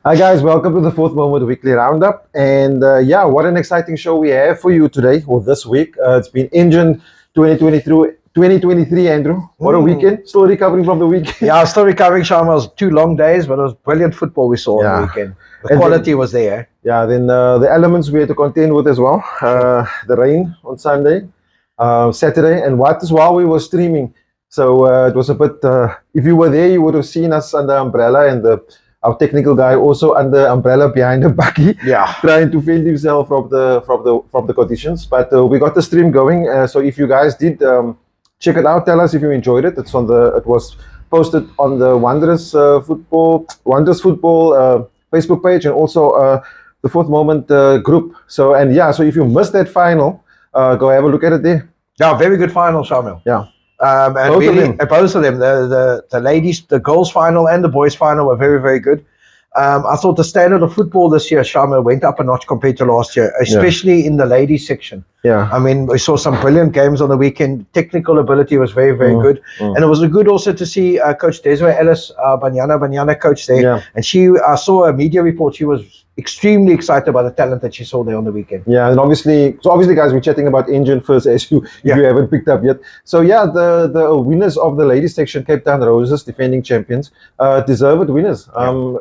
Hi guys, welcome to the Fourth Moment Weekly Roundup. And yeah, what an exciting show we have for you today, or this week. It's been Engen 2023, Andrew. What a weekend. Still recovering from the weekend. Yeah, still recovering, Shamiel. It was 2 long days, but it was brilliant football we saw on the weekend. The quality was there. Yeah, then the elements we had to contend with as well. The rain on Sunday, Saturday, and what as well, we were streaming. So it was a bit, if you were there, you would have seen us under umbrella, and our technical guy also under umbrella behind the bucky, trying to fend himself from the conditions. But we got the stream going. So if you guys did check it out, tell us if you enjoyed it. It was posted on the Wanderers Football Facebook page, and also the Fourth Moment group. So so if you missed that final, go have a look at it there. Yeah, very good final, Shamiel. Yeah. And both of them, the ladies, the girls final and the boys final were very, very good. I thought the standard of football this year, Shamiel, went up a notch compared to last year, especially in the ladies section. Yeah. I mean, we saw some brilliant games on the weekend. Technical ability was very, very good. And it was good also to see Coach Desiree Ellis, Banyana coach there. Yeah. And I saw a media report. She was extremely excited about the talent that she saw there on the weekend. Yeah, and obviously, guys, we're chatting about Engen first, as you haven't picked up yet. So yeah, the winners of the ladies section, Cape Town Roses, defending champions, deserved winners.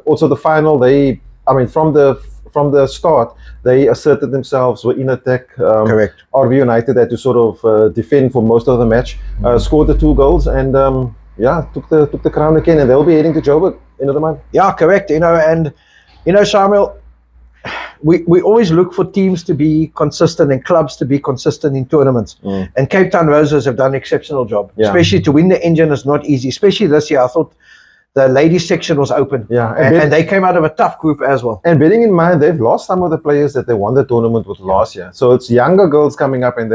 Also the final, from the start, they asserted themselves, were in attack. Correct. RV United had to sort of defend for most of the match, scored the 2 goals, and took the crown again, and they'll be heading to Joburg end of the month. Yeah, correct. Shamiel, we always look for teams to be consistent and clubs to be consistent in tournaments. And Cape Town Roses have done an exceptional job. Especially to win the Engen is not easy. Especially this year, I thought the ladies section was open. Yeah, and they came out of a tough group as well. And bearing in mind, they've lost some of the players that they won the tournament with last year. So it's younger girls coming up, and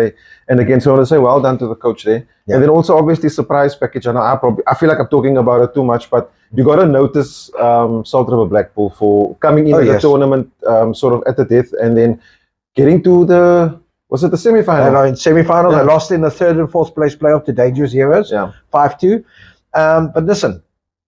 again, so I want to say well done to the coach there. Yeah. And then also obviously surprise package. I know I feel like I'm talking about it too much, but you got to notice Salt River Blackpool for coming into the tournament sort of at the death, and then getting to the semi-final? No, in semi-final, they lost in the 3rd and 4th place playoff to Dangerous Heroes, 5-2. But listen,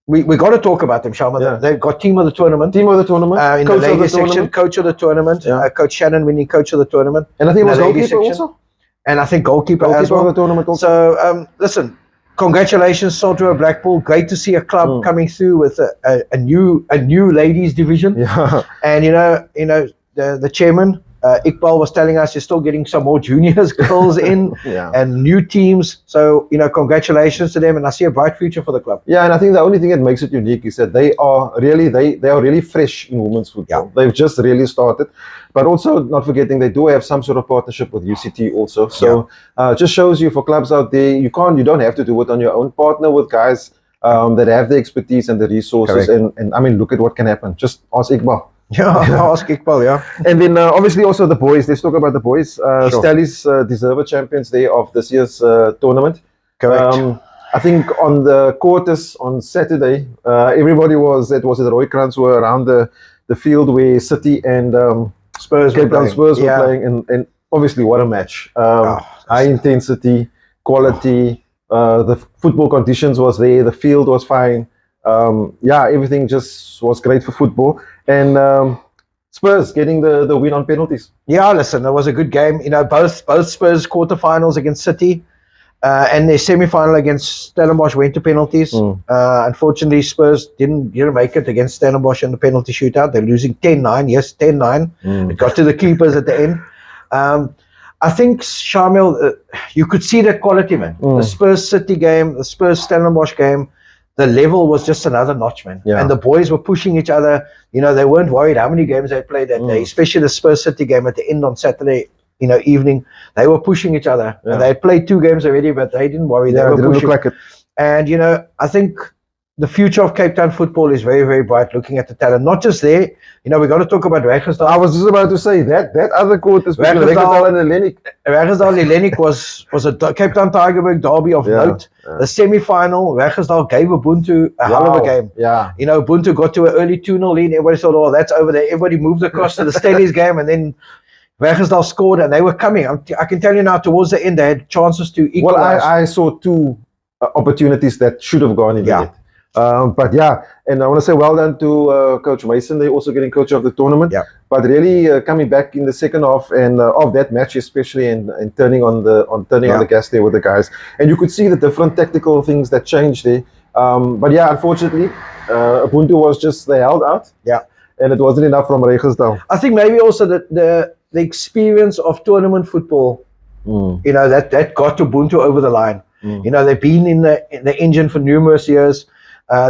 we got to talk about them, Shamiel. Yeah. They've got team of the tournament. In the ladies section, coach of the tournament. Coach Shannon winning coach of the tournament. And I think it was goalkeeper also. And I think goalkeeper as well. Of the tournament also. So listen, congratulations, Salt River Blackpool. Great to see a club coming through with a new ladies division. Yeah. And the chairman, Iqbal, was telling us you're still getting some more juniors girls in and new teams. So congratulations to them, and I see a bright future for the club. Yeah, and I think the only thing that makes it unique is that they are really fresh in women's football. They've just really started, but also not forgetting they do have some sort of partnership with UCT also. So just shows you, for clubs out there, you don't have to do it on your own. Partner with guys that have the expertise and the resources. And I mean, look at what can happen. Just ask Iqbal. Ask Iqbal, And then obviously also the boys. Let's talk about the boys. Stellies deserved champions there of this year's tournament. Correct. I think on the quarters on Saturday, everybody was at Roykrans were around the field where City and Spurs were playing, and obviously what a match. High intensity, quality, the football conditions was there, the field was fine. Everything just was great for football. And Spurs getting the win on penalties. Yeah, listen, it was a good game. Both Spurs quarterfinals against City and their semi-final against Stellenbosch went to penalties. Unfortunately, Spurs didn't make it against Stellenbosch in the penalty shootout. They're losing 10-9. Yes, 10-9. It got to the keepers at the end. I think, Shamiel, you could see that quality, man. The Spurs City game, the Spurs Stellenbosch game, the level was just another notch, man. Yeah. And the boys were pushing each other. They weren't worried how many games they played that day, especially the Spurs City game at the end on Saturday, evening. They were pushing each other. Yeah. And they had played 2 games already, but they didn't worry. They were didn't pushing. Look like it. And, I think the future of Cape Town football is very, very bright, looking at the talent. Not just there. We got to talk about Raggersdal. I was just about to say that other quarters between Raggersdal and Hellenic. Raggersdal Hellenic was a Cape Town Tygerberg derby of note. The semi-final, Raggersdal gave Ubuntu a hell of a game. Yeah. Ubuntu got to an early 2-0 lead. Everybody thought, oh, that's over there. Everybody moved across to the Stellies game, and then Raggersdal scored, and they were coming. I can tell you now, towards the end, they had chances to equalize. Well, I saw 2 opportunities that should have gone in the net. But yeah, and I want to say well done to Coach Mason. They're also getting coach of the tournament. Yeah. But really coming back in the second half and of that match especially, and turning on the gas there with the guys, and you could see the different tactical things that changed there. But yeah, unfortunately, Ubuntu was just they held out. Yeah. And it wasn't enough from Regersdal. I think maybe also the experience of tournament football, you know, that got Ubuntu over the line. You know, they've been in the Engen for numerous years.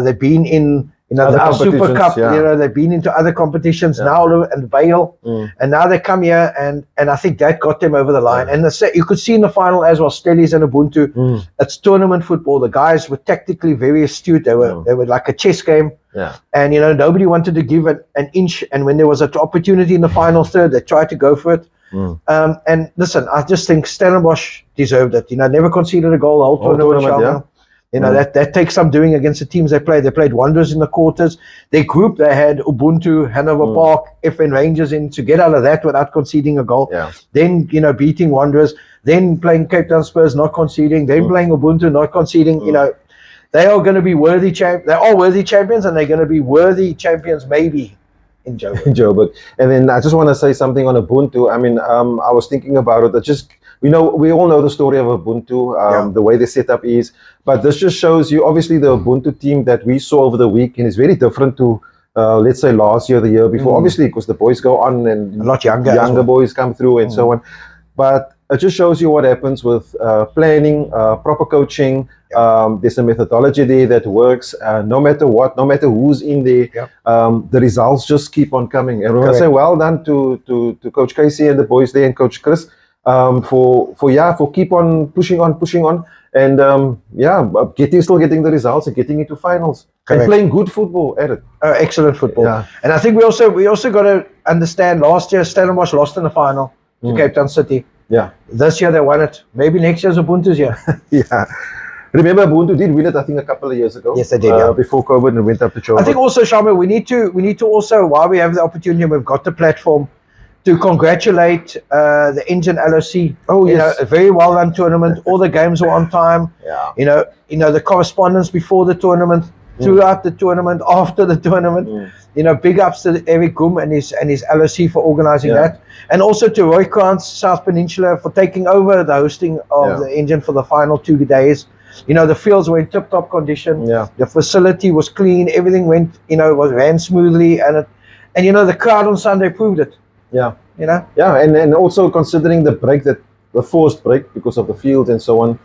They've been in the Super Cup. Yeah. You know, they've been into other competitions now and Vale, and now they come here and I think that got them over the line. And you could see in the final as well, Stellies and Ubuntu. It's tournament football. The guys were tactically very astute. They were like a chess game. Yeah. And you know, nobody wanted to give an inch. And when there was an opportunity in the final third, they tried to go for it. And listen, I just think Stellenbosch deserved it. You know, never conceded a goal the whole tournament. Yeah. You know, that takes some doing against the teams they played. They played wonders in the quarters. Their group, they had Ubuntu, Hanover Park, FN Rangers in to get out of that without conceding a goal. Yeah. Then, you know, beating Wanderers. Then playing Cape Town Spurs, not conceding. Then playing Ubuntu, not conceding. You know, they are going to be worthy champions. They are worthy champions, and they're going to be worthy champions maybe in Joburg. And then I just want to say something on Ubuntu. I mean, I was thinking about it. We all know the story of Ubuntu, the way the setup is, but this just shows you, obviously, the Ubuntu team that we saw over the weekend is very different to, let's say, last year, the year before, obviously, because the boys go on and a lot younger boys come through and so on. But it just shows you what happens with planning, proper coaching. There's a methodology there that works. No matter what, no matter who's in there, the results just keep on coming. And we're going to say well done to Coach Casey and the boys there and Coach Chris. For keep on pushing on, and still getting the results and getting into finals. Correct. And playing good football at it. Excellent football. Yeah. And I think we also got to understand, last year Stellenbosch lost in the final to Cape Town City. Yeah. This year they won it. Maybe next year's Ubuntu's year. Yeah. Remember, Ubuntu did win it, I think, a couple of years ago. Yes, they did. Before COVID and went up to Joburg. I think also, Shamiel, we need to also, while we have the opportunity, we've got the platform, to congratulate the Engen LFA. Oh, yes. You know, a very well run tournament. All the games were on time. Yeah. You know the correspondence before the tournament, throughout the tournament, after the tournament. You know, big ups to Eric Goom and his LFA for organizing that, and also to Roy Krantz, South Peninsula, for taking over the hosting of the Engen for the final 2 days. You know, the fields were in tip-top condition. Yeah. The facility was clean. Everything went, ran smoothly, and you know, the crowd on Sunday proved it. Yeah. You know? Yeah, and also considering the forced break because of the field and so on,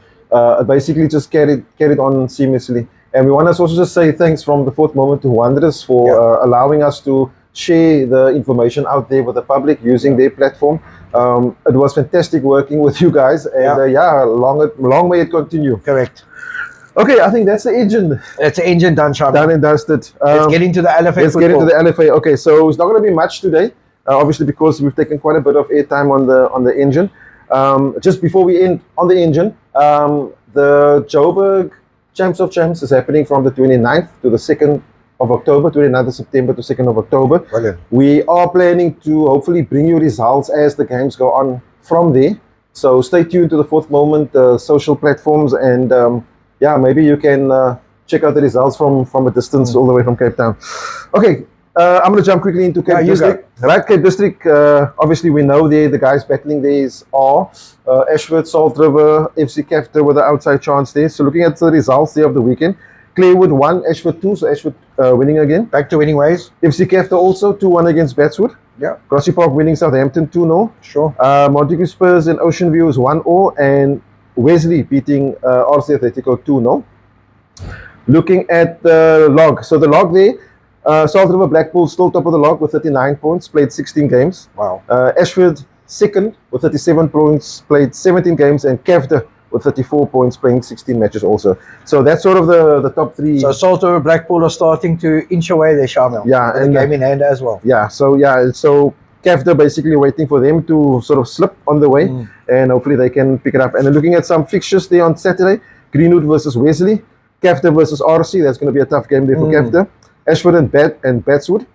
it basically just carried on seamlessly. And we want to also just say thanks from the fourth moment to Wanderers for allowing us to share the information out there with the public using their platform. It was fantastic working with you guys, and long may it continue. Correct. Okay, I think that's the Engen. That's the Engen done, Shamiel. Done and dusted. Let's get into the LFA. Let's get into the LFA. Okay, so it's not going to be much today. Obviously, because we've taken quite a bit of airtime on the Engen. Just before we end on the Engen, the Joburg Champs of Champs is happening from the 29th to the 2nd of October, 29th of September to 2nd of October. Brilliant. We are planning to hopefully bring you results as the games go on from there. So stay tuned to the fourth moment social platforms, and maybe you can check out the results from a distance all the way from Cape Town. Okay. I'm going to jump quickly into Cape District. Right, Cape District, obviously we know the guys battling there are Ashford, Salt River, FC Kefter with the outside chance there. So looking at the results there of the weekend, Clearwood 1, Ashford 2, so Ashford winning again. Back to winning ways. FC Kefter also 2-1 against Batswood. Yeah. Grassy Park winning Southampton 2-0. Sure. Montague Spurs and Ocean View is 1-0, and Wesley beating RC Atletico 2-0. Looking at the log, so the log there, Salt River Blackpool still top of the log with 39 points, played 16 games. Wow. Ashford second with 37 points, played 17 games, and Kefter with 34 points, playing 16 matches also. So that's sort of the top three. So Salt River Blackpool are starting to inch away there, Shamiel. Yeah, and the game in hand as well. Yeah, so Kefter basically waiting for them to sort of slip on the way, and hopefully they can pick it up. And then looking at some fixtures there on Saturday, Greenwood versus Wesley, Kefter versus RC. That's going to be a tough game there for Kefter. Ashford and Batswood.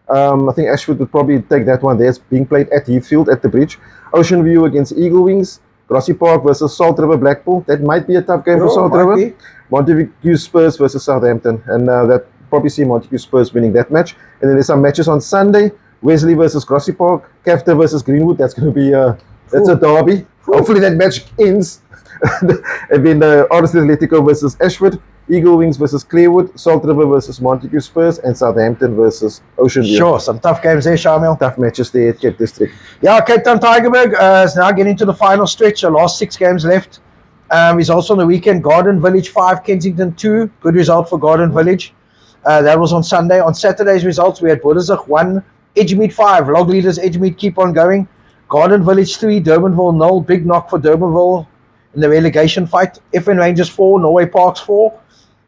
I think Ashford would probably take that one there. It's being played at Heathfield at the Bridge. Ocean View against Eagle Wings. Rossi Park versus Salt River Blackpool. That might be a tough game for Salt River. Be. Montague Spurs versus Southampton, and that probably see Montague Spurs winning that match. And then there's some matches on Sunday: Wesley versus Rossi Park, Kafta versus Greenwood. That's going to be that's a derby. Hopefully that match ends. And then Oris Atletico versus Ashford, Eagle Wings versus Clearwood, Salt River versus Montague Spurs, and Southampton versus Ocean View. Sure, some tough games there, Shamiel. Tough matches there at Cape District. Yeah, Cape Town Tigerberg is now getting to the final stretch. The last 6 games left. Results on the weekend: Garden Village 5, Kensington 2. Good result for Garden Village. That was on Sunday. On Saturday's results, we had Bodersig 1, Edgemead 5. Log leaders Edgemead keep on going. Garden Village 3, Durbanville 0. Big knock for Durbanville in the relegation fight. FN Rangers 4, Norway Parks 4.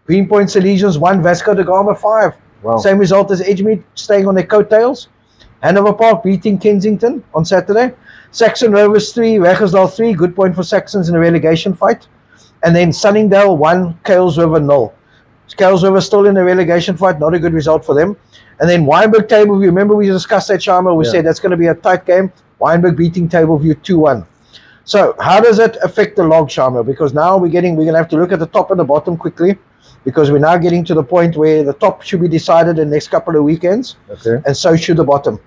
Greenpoint Salesians 1, Vasco da Gama 5. Wow. Same result as Edgemead, staying on their coattails. Hanover Park beating Kensington on Saturday. Saxon Rovers 3, Wegersdal 3. Good point for Saxons in the relegation fight. And then Sunningdale 1, Kales River 0. Kales River still in the relegation fight. Not a good result for them. And then Wynberg Tableview. Remember we discussed that, Sharma. We said that's going to be a tight game. Wynberg beating Tableview 2-1. So how does it affect the log, Shamiel? Because now we're going to have to look at the top and the bottom quickly, because we're now getting to the point where the top should be decided in the next couple of weekends, and so should the bottom.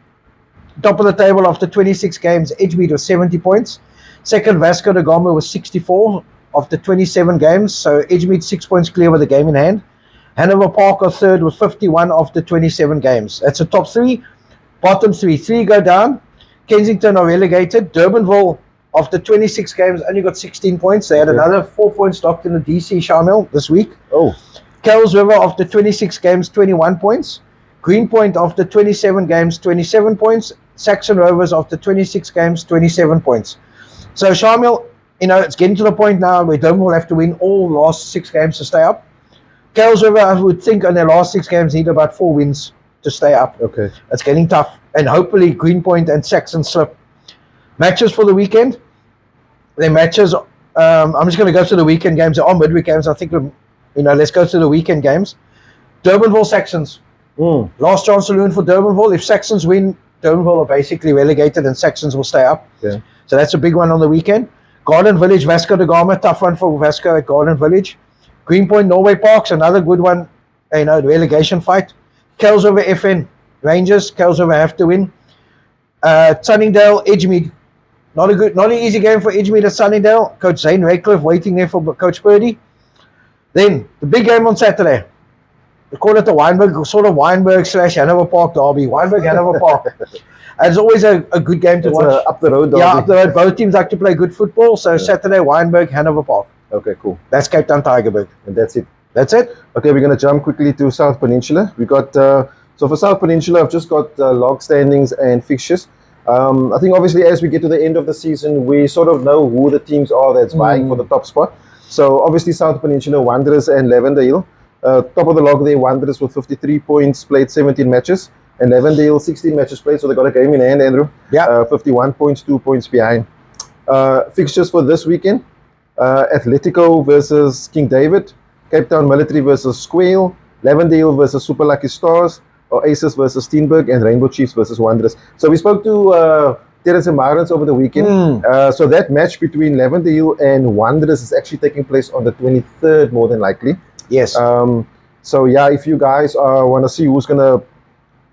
Top of the table after 26 games, Edgemead was 70 points. Second, Vasco da Gama was 64 after 27 games, so Edgemead 6 points clear with the game in hand. Hanover Park are third with 51 after 27 games. That's the top 3. Bottom 3. 3 go down. Kensington are relegated. Durbanville, after 26 games, only got 16 points. They had another 4 points docked in the DC, Shamiel, this week. Oh. Kales River, after 26 games, 21 points. Greenpoint, after 27 games, 27 points. Saxon Rovers, after 26 games, 27 points. So, Shamiel, it's getting to the point now where Durbanville have to win all the last 6 games to stay up. Kales River, I would think, in their last 6 games, need about 4 wins to stay up. Okay. It's getting tough. And hopefully Greenpoint and Saxon slip. Matches for the weekend. The matches, I'm just going to go to the weekend games. They're all midweek games. I think, let's go to the weekend games. Durbanville Saxons. Last chance saloon for Durbanville. If Saxons win, Durbanville are basically relegated and Saxons will stay up. Okay. So that's a big one on the weekend. Garden Village, Vasco da Gama. Tough one for Vasco at Garden Village. Greenpoint, Norway Parks. Another good one. The relegation fight. Kales River FN Rangers. Kales River have to win. Sunningdale, Edgemead. Not an easy game for Edgemead at Sunningdale. Coach Zane Radcliffe waiting there for Coach Purdy. Then the big game on Saturday. They call it the Wynberg / Hanover Park derby. Wynberg Hanover Park. And it's always a good game to watch. Up the road derby. Yeah, up the road. Both teams like to play good football. So Saturday, Wynberg, Hanover Park. Okay, cool. That's Cape Town Tigerberg. And that's it. That's it. Okay, we're going to jump quickly to South Peninsula. We got so for South Peninsula, I've just got log standings and fixtures. I think obviously as we get to the end of the season, we sort of know who the teams are that's vying for the top spot. So obviously South Peninsula, Wanderers and Lavender. Top of the log there, Wanderers with 53 points, played 17 matches. And Lavender, 16 matches played, so they got a game in hand, Andrew. Yeah. 51 points, 2 points behind. Fixtures for this weekend, Atletico versus King David, Cape Town Military versus Squale, Lavender versus Super Lucky Stars, Oasis versus Steenberg, and Rainbow Chiefs versus Wanderers. So we spoke to Terence and Marans over the weekend. So that match between Lavender Hill and Wanderers is actually taking place on the 23rd, more than likely. Yes. So yeah, if you guys want to see who's gonna,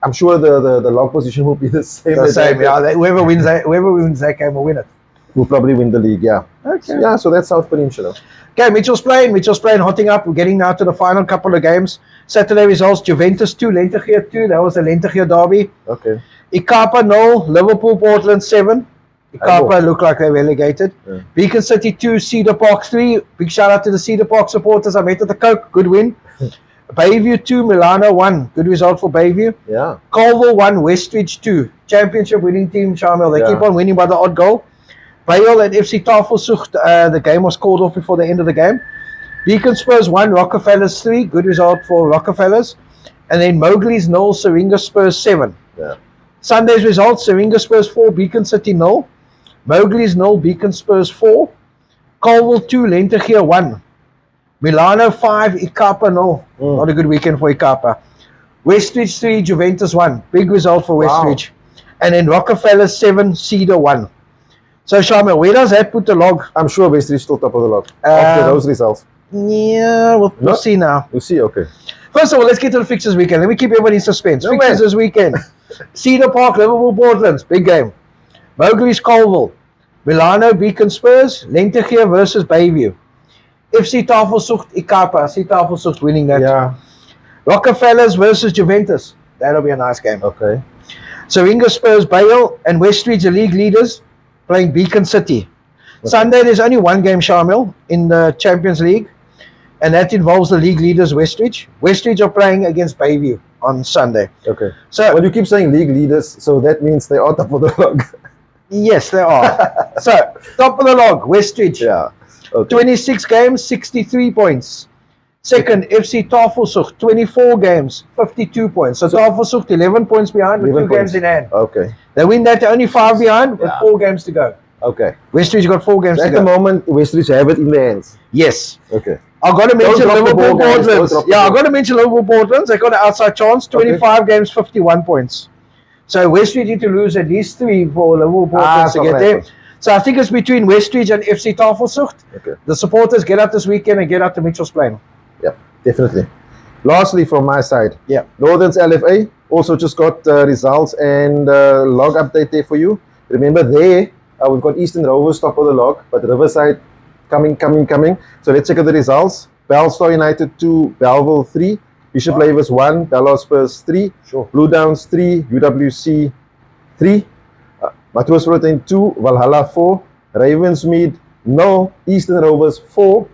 I'm sure the log position will be the same. The same. Yeah. Whoever wins that game will win it. Will probably win the league. Yeah. Okay. Yeah. So that's South Peninsula. Okay, Mitchell's Plain hotting up. We're getting now to the final couple of games. Saturday results: Juventus 2, Lentegeur 2. That was the Lentegeur derby. Okay. Ikapa 0, Liverpool Portland 7. Ikapa look like they're relegated. Yeah. Beacon City 2, Cedar Park 3. Big shout out to the Cedar Park supporters. I met at the Coke. Good win. Bayview 2, Milano 1. Good result for Bayview. Yeah. Colville 1, Westridge 2. Championship winning team, Shamiel. They keep on winning by the odd goal. Bale and FC Tafelsucht, the game was called off before the end of the game. Beacon Spurs 1, Rockefellers 3. Good result for Rockefellers. And then Mowgli's 0, Syringa Spurs 7. Yeah. Sunday's results: Syringa Spurs 4, Beacon City 0. Mowgli's 0, Beacon Spurs 4. Colville 2, Lentegeur 1. Milano 5, Ikapa 0. Not a good weekend for Ikapa. Westridge 3, Juventus 1. Big result for Westridge. And then Rockefellers 7, Cedar 1. So, Shamiel, where does that put the log? I'm sure Westridge still top of the log after those results. Yeah, we'll No? see now. We'll see. Okay. First of all, let's get to the fixtures weekend. Let me keep everybody in suspense. No, Fixtures man. this weekend. Cedar Park, Liverpool, Portland. Big game. Mowgli's Colville. Milano, Beacon Spurs. Lentegeur versus Bayview. FC Tafelsucht, Ikapa. I see Tafelsucht winning that. Yeah. Rockefellers versus Juventus. That'll be a nice game. Okay. So Inga Spurs, Bale, and Westridge, the league leaders, playing Beacon City. Okay. Sunday, there's only one game, Shamiel, in the Champions League, and that involves the league leaders, Westridge. Westridge are playing against Bayview on Sunday. Okay. So, Well, you keep saying league leaders, so that means they are top of the log. yes, they are. So, top of the log, Westridge. Yeah. Okay. 26 games, 63 points. Second, FC Tafelsucht, 24 games, 52 points. So Tafelsucht, 11 points behind with 11 2 games points. in hand. Okay. They win that, they're only 5 behind with Yeah. 4 games to go. Okay. Westridge got 4 games So to at go. the moment, Westridge have it in their hands. Yes. Okay. I've got to mention drop the Liverpool ball, guys. Don't Portland. drop the Yeah, I've ball. got to mention Liverpool Portland. They got an outside chance, 25 games, 51 points. So Westridge need to lose at least 3 for Liverpool Portland it's to not get gonna there. happen. So I think it's between Westridge and FC Tafelsucht. Okay. The supporters get out this weekend and get out to Mitchell's Plain. Yeah, definitely. Lastly, from my side, Yeah. Northern's LFA also just got results and log update there for you. Remember there, we've got Eastern Rovers top of the log, but Riverside coming. So let's check out the results. Bellstar United 2, Belleville 3, Bishop Lavers 1, Bellor Spurs 3, Sure. Blue Downs 3, UWC 3, Matroosprotein 2, Valhalla 4, Ravensmead 0, Eastern Rovers 4,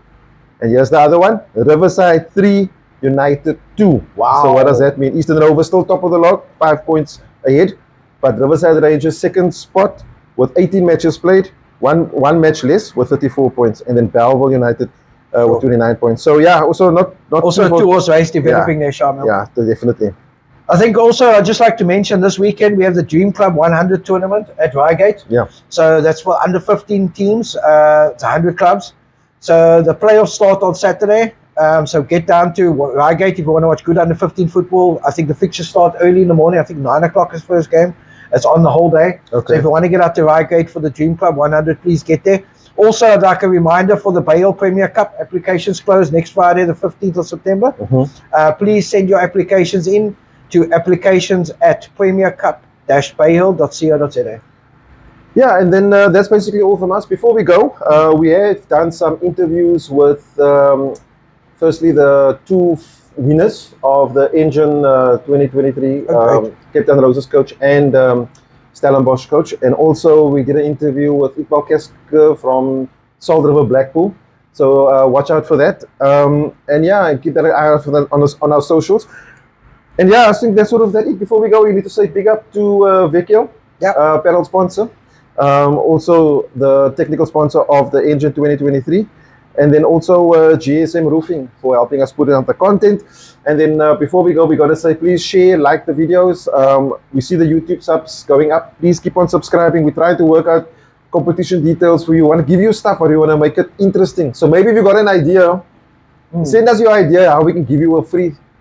and here's the other one, Riverside 3, United 2. Wow. So what does that mean? Eastern Rovers still top of the log, 5 points ahead, but Riverside Rangers second spot with 18 matches played, one match less with 34 points, and then Belleville United with 29 points. So yeah, also not Also, too 2 horse race developing there, Shamiel. Yeah, definitely. I think also I'd just like to mention this weekend we have the Dream Club 100 tournament at Reigate. Yeah. So that's for under 15 teams. It's 100 clubs. So the playoffs start on Saturday. So get down to Reigate if you want to watch good under 15 football. I think the fixtures start early in the morning. I think 9 o'clock is first game. It's on the whole day. Okay. So if you want to get out to Reigate for the Dream Club 100, please get there. Also, I'd like a reminder for the Bale Premier Cup. Applications close next Friday, the 15th of September. Please send your applications in to applications@premiercup-bayhill.co.za. Yeah, and then that's basically all from us. Before we go, we have done some interviews with, firstly, the 2 winners of the Engen 2023 Cape Town Roses coach and Stellenbosch coach. And also we did an interview with Iqbal Keske from Salt River Blackpool. So watch out for that. And yeah, keep that eye out for that on our socials. And yeah, I think that's sort of that it. Before we go, we need to say big up to Vecchio, panel sponsor. Also the technical sponsor of the Engen 2023. And then also GSM Roofing for helping us put out the content. And then before we go, we got to say, please share, like the videos. We see the YouTube subs going up. Please keep on subscribing. We try to work out competition details for you. We want to give you stuff, but we want to make it interesting. So maybe if you got an idea, send us your idea how we can give you a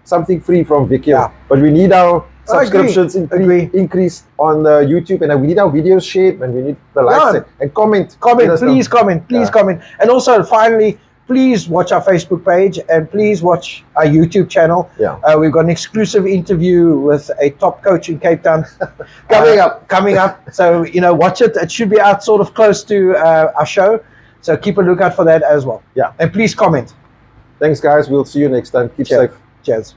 something free from Vecchio. Yeah. But we need our subscriptions Agree. increased on YouTube, and we need our videos shared, and we need the likes and comment. Please comment. And also, finally, please watch our Facebook page and please watch our YouTube channel. Yeah. We've got an exclusive interview with a top coach in Cape Town coming up. So, watch it. It should be out sort of close to our show. So keep a lookout for that as well. Yeah. And please comment. Thanks, guys. We'll see you next time. Keep safe. Cheers.